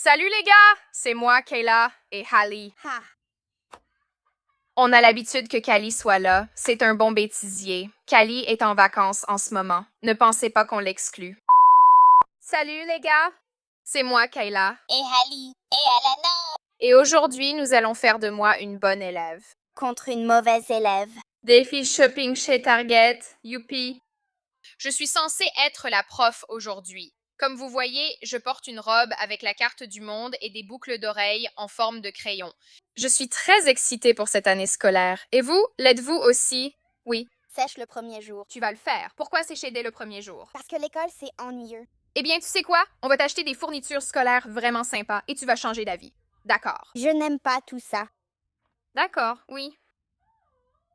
Salut les gars, c'est moi, Kayla et Hallie. Ha! On a l'habitude que Callie soit là. C'est un bon bêtisier. Callie est en vacances en ce moment. Ne pensez pas qu'on l'exclut. Salut les gars, c'est moi, Kayla. Et Hallie, et Alana, Et aujourd'hui, nous allons faire de moi une bonne élève. contre une mauvaise élève. Défi shopping chez Target, youpi. Je suis censée être la prof aujourd'hui. Comme vous voyez, je porte une robe avec la carte du monde et des boucles d'oreilles en forme de crayon. Je suis très excitée pour cette année scolaire. Et vous, l'êtes-vous aussi? Oui, Sèche le premier jour. tu vas le faire. Pourquoi sécher dès le premier jour? Parce que l'école, c'est ennuyeux. Eh bien, tu sais quoi? On va t'acheter des fournitures scolaires vraiment sympas et tu vas changer d'avis. D'accord. Je n'aime pas tout ça. D'accord, oui.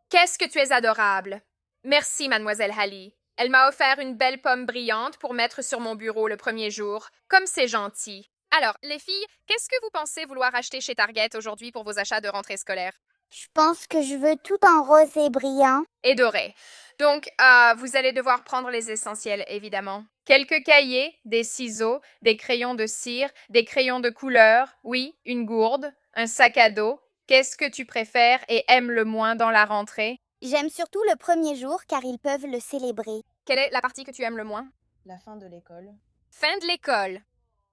Qu'est-ce que tu es adorable. Merci, mademoiselle Hallie. Elle m'a offert une belle pomme brillante pour mettre sur mon bureau le premier jour. Comme c'est gentil. Alors, les filles, qu'est-ce que vous pensez vouloir acheter chez Target aujourd'hui pour vos achats de rentrée scolaire? Je pense que je veux tout en rose et brillant. Et doré. Donc, vous allez devoir prendre les essentiels, évidemment. Quelques cahiers, des ciseaux, des crayons de cire, des crayons de couleur, oui, une gourde, un sac à dos. Qu'est-ce que tu préfères et aimes le moins dans la rentrée? J'aime surtout le premier jour car ils peuvent le célébrer. Quelle est la partie que tu aimes le moins? La fin de l'école. Fin de l'école.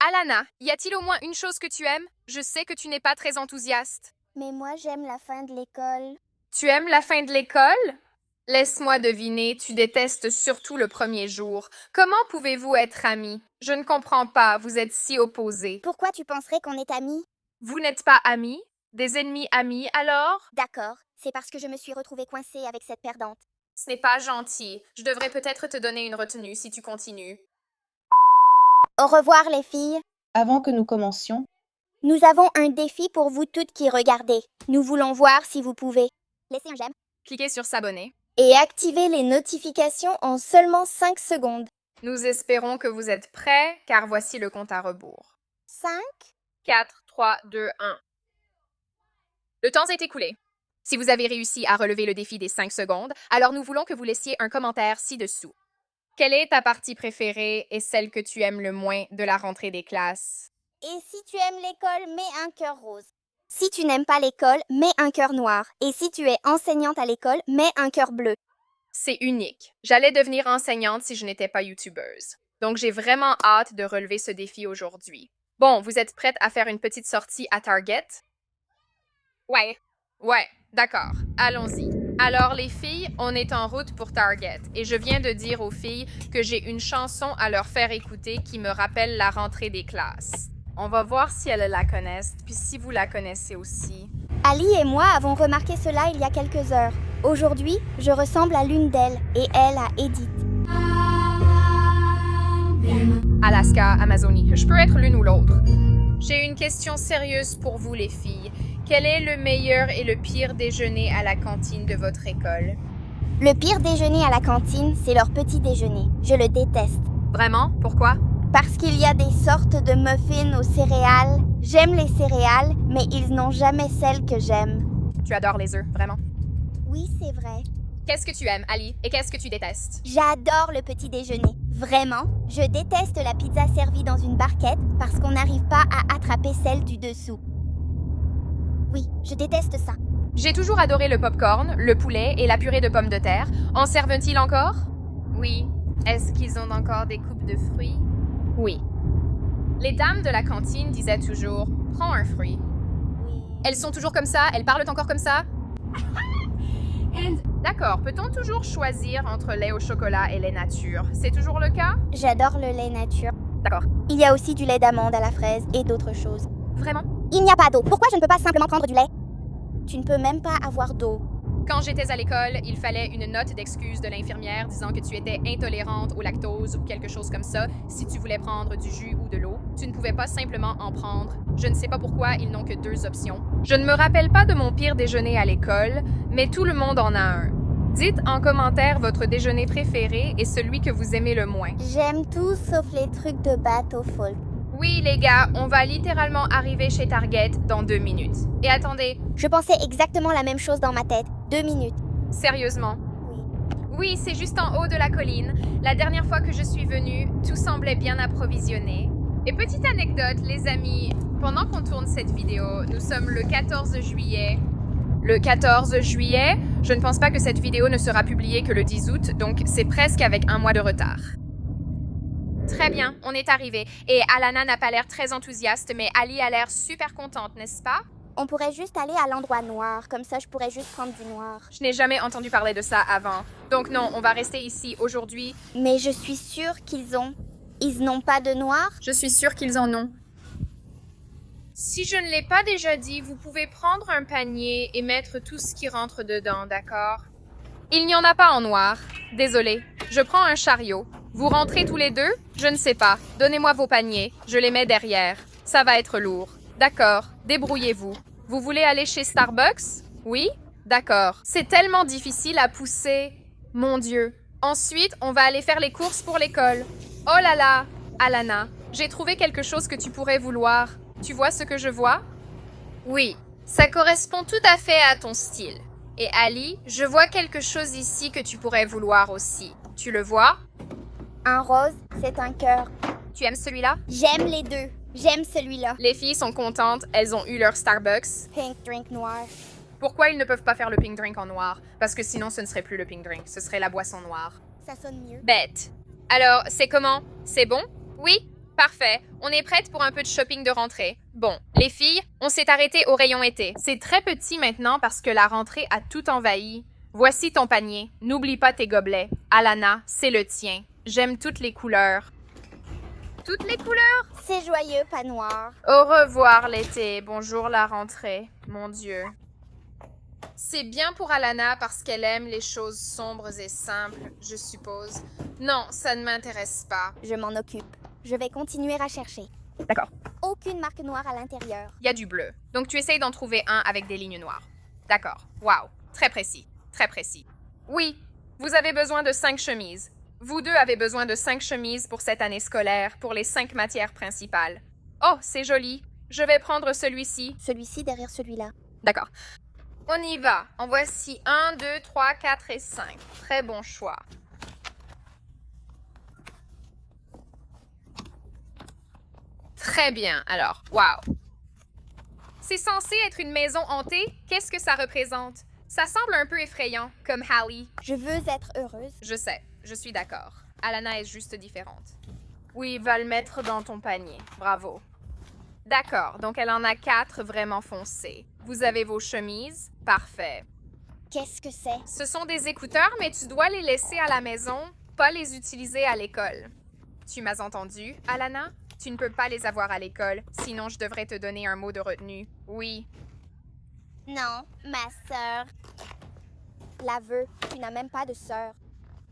Alana, y a-t-il au moins une chose que tu aimes? Je sais que tu n'es pas très enthousiaste. Mais moi, j'aime la fin de l'école. Tu aimes la fin de l'école? Laisse-moi deviner, tu détestes surtout le premier jour. Comment pouvez-vous être amis? Je ne comprends pas, vous êtes si opposés. Pourquoi tu penserais qu'on est amis? Vous n'êtes pas amis? Des ennemis amis alors? D'accord, c'est parce que je me suis retrouvée coincée avec cette perdante. Ce n'est pas gentil. Je devrais peut-être te donner une retenue si tu continues. Au revoir les filles. Avant que nous commencions, Nous avons un défi pour vous toutes qui regardez. Nous voulons voir si vous pouvez. Laissez un j'aime. Cliquez sur s'abonner. Et activez les notifications en seulement 5 secondes. Nous espérons que vous êtes prêts, car voici le compte à rebours. 5, 4, 3, 2, 1. Le temps s'est écoulé. Si vous avez réussi à relever le défi des 5 secondes, alors nous voulons que vous laissiez un commentaire ci-dessous. Quelle est ta partie préférée et celle que tu aimes le moins de la rentrée des classes? Et si tu aimes l'école, mets un cœur rose. Si tu n'aimes pas l'école, mets un cœur noir. Et si tu es enseignante à l'école, mets un cœur bleu. C'est unique. J'allais devenir enseignante si je n'étais pas youtubeuse. Donc j'ai vraiment hâte de relever ce défi aujourd'hui. Bon, vous êtes prêtes à faire une petite sortie à Target? Ouais, d'accord. Allons-y. Alors les filles, on est en route pour Target et je viens de dire aux filles que j'ai une chanson à leur faire écouter qui me rappelle la rentrée des classes. On va voir si elles la connaissent, puis si vous la connaissez aussi. Ali et moi avons remarqué cela il y a quelques heures. Aujourd'hui, je ressemble à l'une d'elles et elle à Edith. Alaska, Amazonie. Je peux être l'une ou l'autre. J'ai une question sérieuse pour vous les filles. Quel est le meilleur et le pire déjeuner à la cantine de votre école? Le pire déjeuner à la cantine, c'est leur petit déjeuner. Je le déteste. Vraiment? Pourquoi? Parce qu'il y a des sortes de muffins aux céréales. J'aime les céréales, mais ils n'ont jamais celles que j'aime. Tu adores les œufs, vraiment. Oui, c'est vrai. Qu'est-ce que tu aimes, Ali, et qu'est-ce que tu détestes? J'adore le petit déjeuner. Vraiment, je déteste la pizza servie dans une barquette parce qu'on n'arrive pas à attraper celle du dessous. Oui, je déteste ça. J'ai toujours adoré le popcorn, le poulet et la purée de pommes de terre. En servent-ils encore? Oui. Est-ce qu'ils ont encore des coupes de fruits? Oui. Les dames de la cantine disaient toujours « Prends un fruit ». Oui. Elles sont toujours comme ça? Elles parlent encore comme ça? D'accord, peut-on toujours choisir entre lait au chocolat et lait nature? C'est toujours le cas? J'adore le lait nature. D'accord. Il y a aussi du lait d'amande à la fraise et d'autres choses. Vraiment? Il n'y a pas d'eau. Pourquoi je ne peux pas simplement prendre du lait? Tu ne peux même pas avoir d'eau. Quand j'étais à l'école, il fallait une note d'excuse de l'infirmière disant que tu étais intolérante au lactose ou quelque chose comme ça si tu voulais prendre du jus ou de l'eau. Tu ne pouvais pas simplement en prendre. Je ne sais pas pourquoi ils n'ont que 2 options. Je ne me rappelle pas de mon pire déjeuner à l'école, mais tout le monde en a un. Dites en commentaire votre déjeuner préféré et celui que vous aimez le moins. J'aime tout sauf les trucs de bateau folk. Oui, les gars, on va littéralement arriver chez Target dans 2 minutes. Et attendez, Je pensais exactement la même chose dans ma tête. 2 minutes. sérieusement. Oui. Oui, c'est juste en haut de la colline. La dernière fois que je suis venue, tout semblait bien approvisionné. Et petite anecdote, les amis, pendant qu'on tourne cette vidéo, nous sommes le 14 juillet. Le 14 juillet, je ne pense pas que cette vidéo ne sera publiée que le 10 août, donc c'est presque avec un mois de retard. Très bien, on est arrivé. Et Alana n'a pas l'air très enthousiaste, mais Ali a l'air super contente, n'est-ce pas? On pourrait juste aller à l'endroit noir, comme ça je pourrais juste prendre du noir. Je n'ai jamais entendu parler de ça avant. Donc non, on va rester ici aujourd'hui. Mais je suis sûre Ils n'ont pas de noir? Je suis sûre qu'ils en ont. Si je ne l'ai pas déjà dit, vous pouvez prendre un panier et mettre tout ce qui rentre dedans, d'accord? Il n'y en a pas en noir. Désolée. Je prends un chariot. Vous rentrez tous les deux? Je ne sais pas. Donnez-moi vos paniers. Je les mets derrière. Ça va être lourd. D'accord. Débrouillez-vous. Vous voulez aller chez Starbucks? Oui? D'accord. C'est tellement difficile à pousser. Mon Dieu. Ensuite, on va aller faire les courses pour l'école. Oh là là! Alana, j'ai trouvé quelque chose que tu pourrais vouloir. Tu vois ce que je vois? Oui, ça correspond tout à fait à ton style. Et Ali, je vois quelque chose ici que tu pourrais vouloir aussi. Tu le vois? Un rose, c'est un cœur. Tu aimes celui-là? J'aime les deux. J'aime celui-là. Les filles sont contentes, elles ont eu leur Starbucks. Pink drink noir. Pourquoi ils ne peuvent pas faire le pink drink en noir? Parce que sinon ce ne serait plus le pink drink, ce serait la boisson noire. Ça sonne mieux. Bête. Alors, c'est comment? C'est bon? Oui? Parfait. On est prête pour un peu de shopping de rentrée. Bon, les filles, on s'est arrêté au rayon été. C'est très petit maintenant parce que la rentrée a tout envahi. Voici ton panier. N'oublie pas tes gobelets. Alana, c'est le tien. J'aime toutes les couleurs. Toutes les couleurs? C'est joyeux, pas noir. Au revoir l'été. Bonjour la rentrée. Mon Dieu. C'est bien pour Alana parce qu'elle aime les choses sombres et simples, je suppose. Non, ça ne m'intéresse pas. Je m'en occupe. Je vais continuer à chercher. D'accord. Aucune marque noire à l'intérieur. Il y a du bleu. Donc tu essayes d'en trouver un avec des lignes noires. D'accord. Wow. Très précis. Très précis. Oui, vous avez besoin de 5 chemises. Vous deux avez besoin de 5 chemises pour cette année scolaire, pour les 5 matières principales. Oh, c'est joli. Je vais prendre celui-ci. Celui-ci derrière celui-là. D'accord. On y va. En voici 1, 2, 3, 4 et 5. Très bon choix. Très bien. Alors, wow. C'est censé être une maison hantée? Qu'est-ce que ça représente? Ça semble un peu effrayant, comme Hallie. Je veux être heureuse. Je sais. Je suis d'accord. Alana est juste différente. Oui, va le mettre dans ton panier. Bravo. D'accord, donc elle en a 4 vraiment foncées. Vous avez vos chemises? Parfait. Qu'est-ce que c'est? Ce sont des écouteurs, mais tu dois les laisser à la maison, pas les utiliser à l'école. Tu m'as entendu, Alana? Tu ne peux pas les avoir à l'école, sinon je devrais te donner un mot de retenue. Oui. Non, ma sœur. L'aveu, tu n'as même pas de sœur.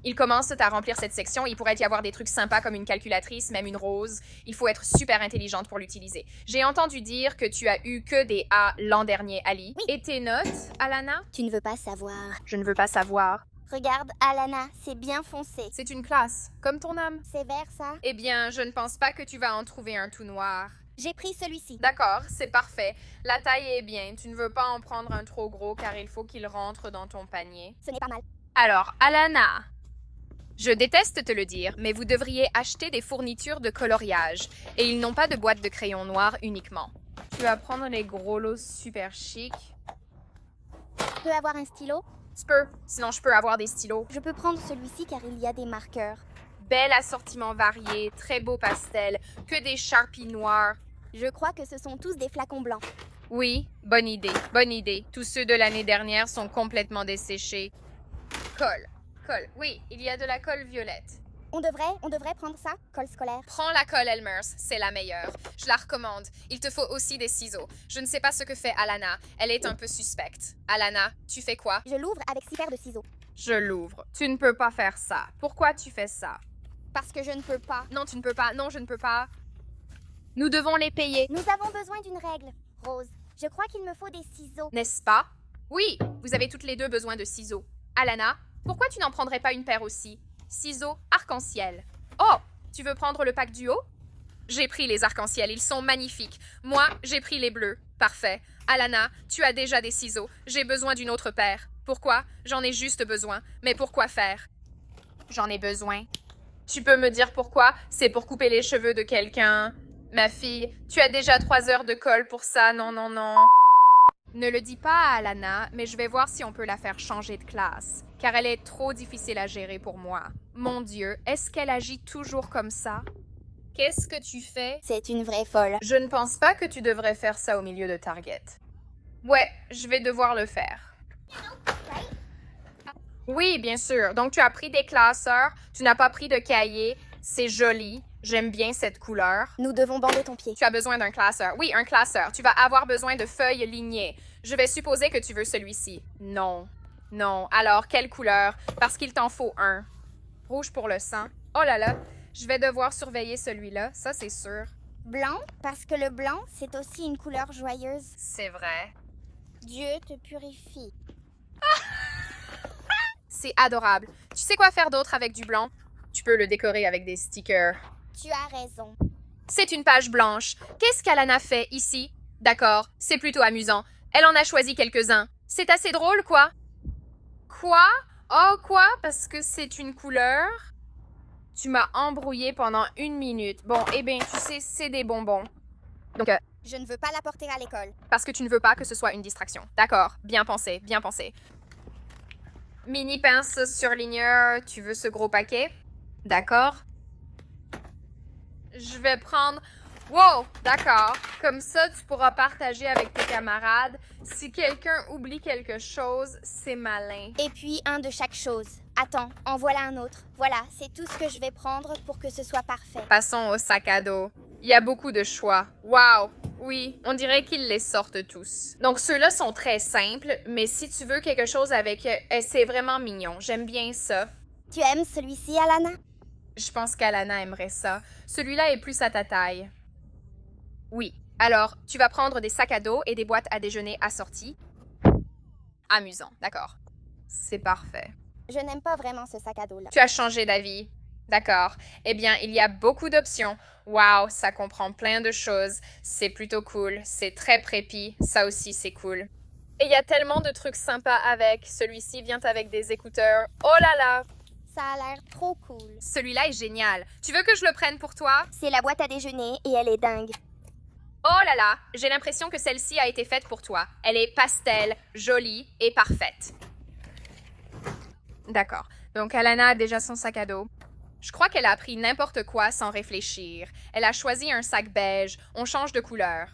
Il commence à remplir cette section. Il pourrait y avoir des trucs sympas comme une calculatrice, même une rose. Il faut être super intelligente pour l'utiliser. J'ai entendu dire que tu as eu que des A l'an dernier, Ali. Oui. Et tes notes, Alana? Tu ne veux pas savoir. Je ne veux pas savoir. Regarde, Alana, c'est bien foncé. C'est une classe, comme ton âme. C'est vert, ça? Eh bien, je ne pense pas que tu vas en trouver un tout noir. J'ai pris celui-ci. D'accord, c'est parfait. La taille est bien. Tu ne veux pas en prendre un trop gros car il faut qu'il rentre dans ton panier. Ce n'est pas mal. Alors, Alana, je déteste te le dire, mais vous devriez acheter des fournitures de coloriage. Et ils n'ont pas de boîte de crayons noirs uniquement. Tu vas prendre les gros lots super chics. Je peux avoir un stylo? Tu peux, sinon je peux avoir des stylos. Je peux prendre celui-ci car il y a des marqueurs. Bel assortiment varié, très beau pastel, que des Sharpies noirs. Je crois que ce sont tous des flacons blancs. Oui, bonne idée, bonne idée. Tous ceux de l'année dernière sont complètement desséchés. Colle. Colle. Oui, il y a de la colle violette. On devrait prendre ça, colle scolaire. Prends la colle Elmers, c'est la meilleure. Je la recommande. Il te faut aussi des ciseaux. Je ne sais pas ce que fait Alana. Elle est un peu suspecte. Alana, tu fais quoi? Je l'ouvre avec 6 paires de ciseaux. Je l'ouvre. Tu ne peux pas faire ça. Pourquoi tu fais ça? Parce que je ne peux pas. Non, tu ne peux pas. Non, je ne peux pas. Nous devons les payer. Nous avons besoin d'une règle. Rose, je crois qu'il me faut des ciseaux. N'est-ce pas? Oui, vous avez toutes les deux besoin de ciseaux. Alana, pourquoi tu n'en prendrais pas une paire aussi? Ciseaux arc-en-ciel. Oh, tu veux prendre le pack du haut? J'ai pris les arc-en-ciel, ils sont magnifiques. Moi, j'ai pris les bleus. Parfait. Alana, tu as déjà des ciseaux. J'ai besoin d'une autre paire. Pourquoi? J'en ai juste besoin. Mais pourquoi faire? J'en ai besoin. Tu peux me dire pourquoi? C'est pour couper les cheveux de quelqu'un. Ma fille, tu as déjà 3 heures de colle pour ça, non, non, non. Ne le dis pas à Alana, mais je vais voir si on peut la faire changer de classe, car elle est trop difficile à gérer pour moi. Mon Dieu, est-ce qu'elle agit toujours comme ça? Qu'est-ce que tu fais? C'est une vraie folle. Je ne pense pas que tu devrais faire ça au milieu de Target. Ouais, je vais devoir le faire. Oui, bien sûr. Donc, tu as pris des classeurs, tu n'as pas pris de cahier. C'est joli. J'aime bien cette couleur. Nous devons bander ton pied. Tu as besoin d'un classeur. Oui, un classeur. Tu vas avoir besoin de feuilles lignées. Je vais supposer que tu veux celui-ci. Non. Non. Alors, quelle couleur? Parce qu'il t'en faut un. Rouge pour le sang. Oh là là. Je vais devoir surveiller celui-là. Ça, c'est sûr. Blanc, parce que le blanc, c'est aussi une couleur joyeuse. C'est vrai. Dieu te purifie. C'est adorable. Tu sais quoi faire d'autre avec du blanc? Tu peux le décorer avec des stickers. Tu as raison. C'est une page blanche. Qu'est-ce qu'Alana fait ici? D'accord, c'est plutôt amusant. Elle en a choisi quelques-uns. C'est assez drôle, quoi? Quoi? Oh, quoi? Parce que c'est une couleur? Tu m'as embrouillé pendant 1 minute. Bon, eh bien, tu sais, c'est des bonbons. Donc, Je ne veux pas la porter à l'école. parce que tu ne veux pas que ce soit une distraction. D'accord, bien pensé, bien pensé. Mini pince surligneur, tu veux ce gros paquet? D'accord. Je vais prendre... Wow, d'accord. Comme ça, tu pourras partager avec tes camarades. Si quelqu'un oublie quelque chose, c'est malin. Et puis un de chaque chose. Attends, en voilà un autre. Voilà, c'est tout ce que je vais prendre pour que ce soit parfait. Passons au sac à dos. Il y a beaucoup de choix. Wow! Oui, on dirait qu'ils les sortent tous. Donc, ceux-là sont très simples, mais si tu veux quelque chose avec... c'est vraiment mignon. J'aime bien ça. Tu aimes celui-ci, Alana? Je pense qu'Alana aimerait ça. Celui-là est plus à ta taille. Oui. Alors, tu vas prendre des sacs à dos et des boîtes à déjeuner assorties. Amusant, d'accord. C'est parfait. Je n'aime pas vraiment ce sac à dos-là. Tu as changé d'avis. D'accord. Eh bien, il y a beaucoup d'options. Wow, ça comprend plein de choses. C'est plutôt cool. C'est très prépi. Ça aussi, c'est cool. Et il y a tellement de trucs sympas avec. Celui-ci vient avec des écouteurs. Oh là là! Ça a l'air trop cool. Celui-là est génial. Tu veux que je le prenne pour toi? C'est la boîte à déjeuner et elle est dingue. Oh là là! J'ai l'impression que celle-ci a été faite pour toi. Elle est pastel, jolie et parfaite. D'accord. Donc, Alana a déjà son sac à dos. Je crois qu'elle a pris n'importe quoi sans réfléchir. Elle a choisi un sac beige. On change de couleur.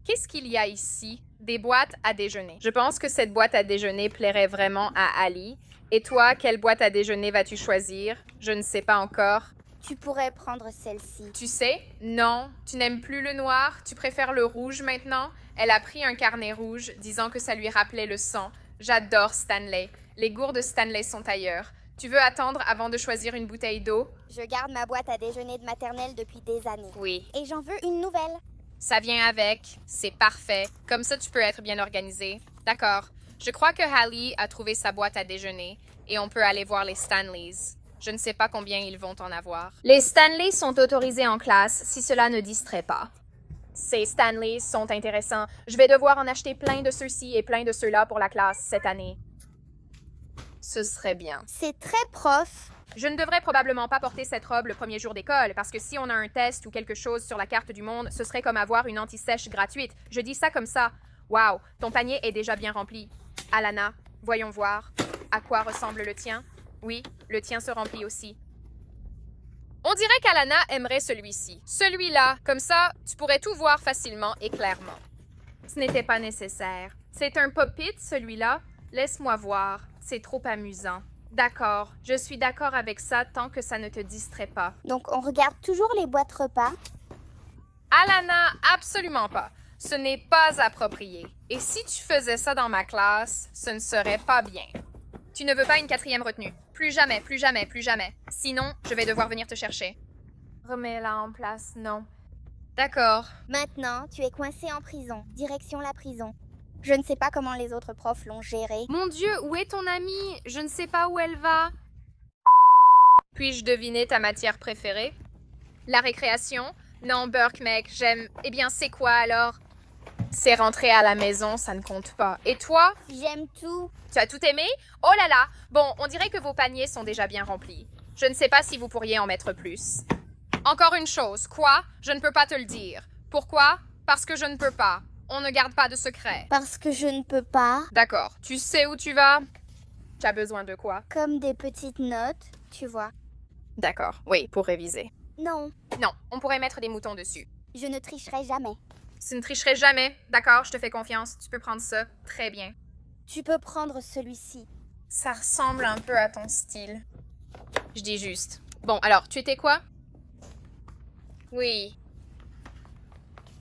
Qu'est-ce qu'il y a ici? Des boîtes à déjeuner. Je pense que cette boîte à déjeuner plairait vraiment à Ali. Et toi, quelle boîte à déjeuner vas-tu choisir? Je ne sais pas encore. Tu pourrais prendre celle-ci. Tu sais? Non. Tu n'aimes plus le noir? Tu préfères le rouge maintenant? Elle a pris un carnet rouge, disant que ça lui rappelait le sang. J'adore Stanley. Les gourdes Stanley sont ailleurs. Tu veux attendre avant de choisir une bouteille d'eau? Je garde ma boîte à déjeuner de maternelle depuis des années. Oui. Et j'en veux une nouvelle. Ça vient avec. C'est parfait. Comme ça, tu peux être bien organisé. D'accord. Je crois que Hallie a trouvé sa boîte à déjeuner et on peut aller voir les Stanleys. Je ne sais pas combien ils vont en avoir. Les Stanleys sont autorisés en classe si cela ne distrait pas. Ces Stanleys sont intéressants. Je vais devoir en acheter plein de ceux-ci et plein de ceux-là pour la classe cette année. Ce serait bien. C'est très prof. Je ne devrais probablement pas porter cette robe le premier jour d'école, parce que si on a un test ou quelque chose sur la carte du monde, ce serait comme avoir une anti-sèche gratuite. Je dis ça comme ça. Wow, ton panier est déjà bien rempli. Alana, voyons voir. À quoi ressemble le tien? Oui, le tien se remplit aussi. On dirait qu'Alana aimerait celui-ci. Celui-là, comme ça, tu pourrais tout voir facilement et clairement. Ce n'était pas nécessaire. C'est un pop-it, celui-là? Laisse-moi voir. C'est trop amusant. D'accord, je suis d'accord avec ça tant que ça ne te distrait pas. Donc on regarde toujours les boîtes repas. Alana, absolument pas. Ce n'est pas approprié. Et si tu faisais ça dans ma classe, ce ne serait pas bien. Tu ne veux pas une 4e retenue. Plus jamais, plus jamais, plus jamais. Sinon, je vais devoir venir te chercher. Remets-la en place, non. D'accord. Maintenant, tu es coincé en prison. Direction la prison. Je ne sais pas comment les autres profs l'ont géré. Mon Dieu, où est ton amie? Je ne sais pas où elle va. Puis-je deviner ta matière préférée? La récréation? Non, Burke, mec, j'aime... Eh bien, c'est quoi alors? C'est rentrer à la maison, ça ne compte pas. Et toi? J'aime tout. Tu as tout aimé? Oh là là! Bon, on dirait que vos paniers sont déjà bien remplis. Je ne sais pas si vous pourriez en mettre plus. Encore une chose. Quoi? Je ne peux pas te le dire. Pourquoi? Parce que je ne peux pas. On ne garde pas de secret. Parce que je ne peux pas. D'accord. Tu sais où tu vas? Tu as besoin de quoi? Comme des petites notes, tu vois. D'accord. Oui, pour réviser. Non, Non, on pourrait mettre des moutons dessus. je ne tricherai jamais. Tu ne tricherais jamais. D'accord, je te fais confiance. Tu peux prendre ça. Très bien. Tu peux prendre celui-ci. Ça ressemble un peu à ton style. Je dis juste. Bon, alors, tu étais quoi? Oui.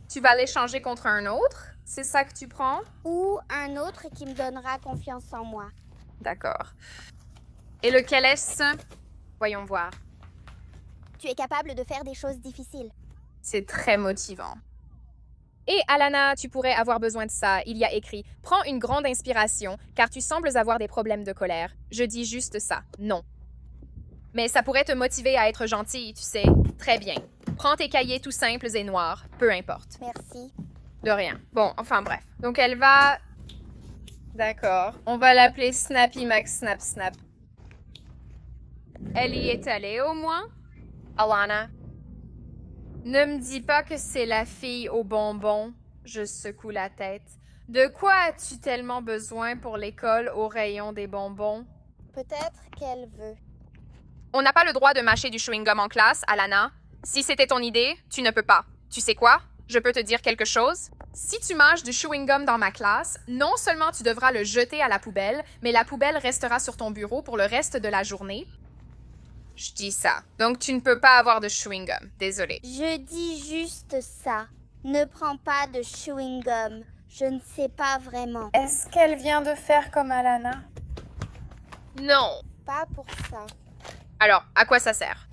Tu vas l'échanger contre un autre? C'est ça que tu prends? Ou un autre qui me donnera confiance en moi. D'accord. Et lequel est-ce? Voyons voir. Tu es capable de faire des choses difficiles. C'est très motivant. Et Alana, tu pourrais avoir besoin de ça. Il y a écrit « Prends une grande inspiration, car tu sembles avoir des problèmes de colère. » Je dis juste ça. Non. Mais ça pourrait te motiver à être gentille, tu sais. Très bien. Prends tes cahiers tout simples et noirs. Peu importe. Merci. De rien. Bon, enfin bref. Donc elle va... D'accord. On va l'appeler Snappy Max Snap Snap. Elle y est allée au moins? Alana? Ne me dis pas que c'est la fille aux bonbons. Je secoue la tête. De quoi as-tu tellement besoin pour l'école au rayon des bonbons? Peut-être qu'elle veut. On n'a pas le droit de mâcher du chewing-gum en classe, Alana. Si c'était ton idée, tu ne peux pas. Tu sais quoi? Je peux te dire quelque chose? Si tu mâches du chewing-gum dans ma classe, non seulement tu devras le jeter à la poubelle, mais la poubelle restera sur ton bureau pour le reste de la journée. Je dis ça. Donc tu ne peux pas avoir de chewing-gum. Désolée. Je dis juste ça. Ne prends pas de chewing-gum. Je ne sais pas vraiment. Est-ce qu'elle vient de faire comme Alana? Non. Pas pour ça. Alors, à quoi ça sert?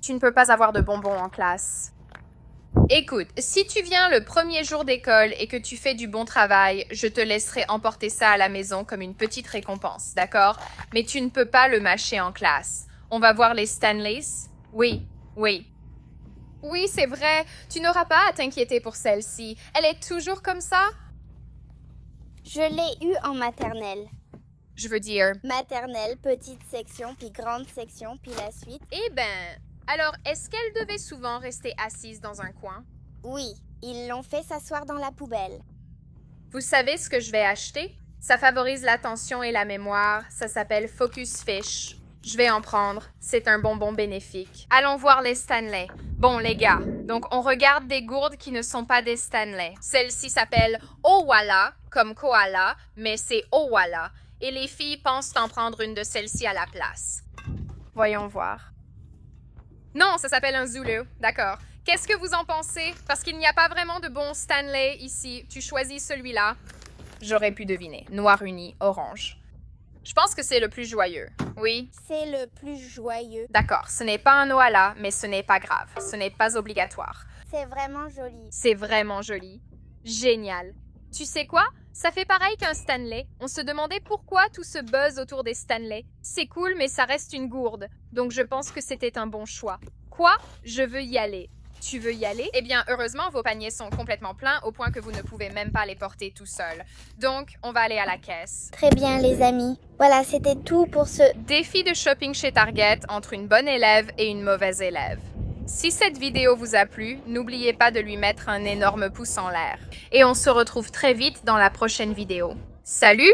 Tu ne peux pas avoir de bonbons en classe. Écoute, si tu viens le premier jour d'école et que tu fais du bon travail, je te laisserai emporter ça à la maison comme une petite récompense, d'accord? Mais tu ne peux pas le mâcher en classe. On va voir les Stanleys? Oui, oui. Oui, c'est vrai. Tu n'auras pas à t'inquiéter pour celle-ci. Elle est toujours comme ça? Je l'ai eu en maternelle. Je veux dire... Maternelle, petite section, puis grande section, puis la suite. Eh ben... Alors, est-ce qu'elle devait souvent rester assise dans un coin? Oui, ils l'ont fait s'asseoir dans la poubelle. Vous savez ce que je vais acheter? Ça favorise l'attention et la mémoire. Ça s'appelle Focus Fish. Je vais en prendre. C'est un bonbon bénéfique. Allons voir les Stanley. Bon, les gars, donc on regarde des gourdes qui ne sont pas des Stanley. Celle-ci s'appelle Owala, comme koala, mais c'est Owala. Et les filles pensent en prendre une de celles-ci à la place. Voyons voir. Non, ça s'appelle un Zulu. D'accord. Qu'est-ce que vous en pensez? Parce qu'il n'y a pas vraiment de bon Stanley ici. Tu choisis celui-là. J'aurais pu deviner. Noir uni, orange. Je pense que c'est le plus joyeux. Oui? C'est le plus joyeux. D'accord. Ce n'est pas un Oala, mais ce n'est pas grave. Ce n'est pas obligatoire. C'est vraiment joli. C'est vraiment joli. Génial. Tu sais quoi? Ça fait pareil qu'un Stanley. On se demandait pourquoi tout ce buzz autour des Stanley. C'est cool, mais ça reste une gourde. Donc je pense que c'était un bon choix. Quoi? Je veux y aller. Tu veux y aller? Eh bien, heureusement, vos paniers sont complètement pleins au point que vous ne pouvez même pas les porter tout seul. Donc, on va aller à la caisse. Très bien, les amis. Voilà, c'était tout pour ce... Défi de shopping chez Target entre une bonne élève et une mauvaise élève. Si cette vidéo vous a plu, n'oubliez pas de lui mettre un énorme pouce en l'air. Et on se retrouve très vite dans la prochaine vidéo. Salut!